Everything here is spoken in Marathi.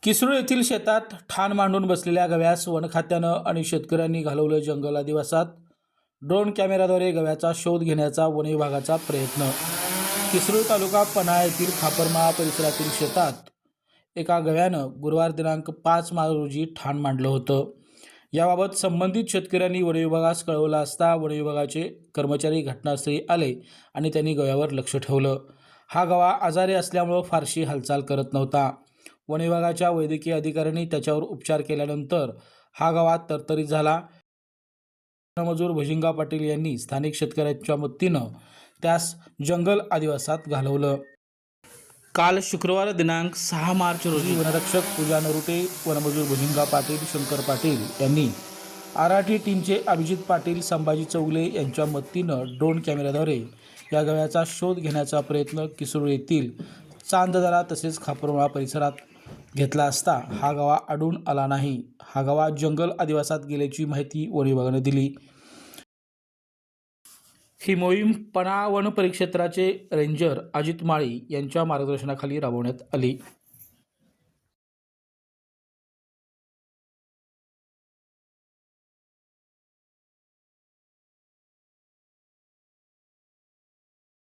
किसरूळ येथील शेतात ठाण मांडून बसलेल्या गव्यास वन खात्यानं आणि शेतकऱ्यांनी घालवलं जंगल आदिवासात। ड्रोन कॅमेऱ्याद्वारे गव्याचा शोध घेण्याचा वन विभागाचा प्रयत्न। किसरूळ तालुका पन्हाळा येथील खापरमाळा परिसरातील शेतात एका गव्यानं गुरुवार दिनांक 5 मार्च रोजी ठाण मांडलं होतं। याबाबत संबंधित शेतकऱ्यांनी वन विभागास कळवलं असता वन विभागाचे कर्मचारी घटनास्थळी आले आणि त्यांनी गव्यावर लक्ष ठेवलं। हा गवा आजारी असल्यामुळे फारशी हालचाल करत नव्हता। वन विभागाच्या वैद्यकीय अधिकाऱ्यांनी त्याच्यावर उपचार केल्यानंतर हा गवा तरतरीत झाला। वनमजूर भुजिंगा पाटील यांनी स्थानिक शेतकऱ्यांच्या मदतीनं त्यास जंगल आदिवासात घालवलं। काल शुक्रवार दिनांक 6 मार्च रोजी वनरक्षक पूजा नरुटे, वनमजूर भुजिंगा पाटील, शंकर पाटील यांनी आराठी टीमचे अभिजित पाटील, संभाजी चौगले यांच्या मदतीनं ड्रोन कॅमेऱ्याद्वारे या गव्याचा शोध घेण्याचा प्रयत्न किसरूळ येथील चांददरा तसेच खापरमाळा परिसरात घेतला असता हा गवा आढळून आला नाही। हा गवा जंगल आदिवासात गेल्याची माहिती वन विभागाने दिली। ही मोहीम पन्हाळा वन परिक्षेत्राचे रेंजर अजित माळी यांच्या मार्गदर्शनाखाली राबवण्यात आली।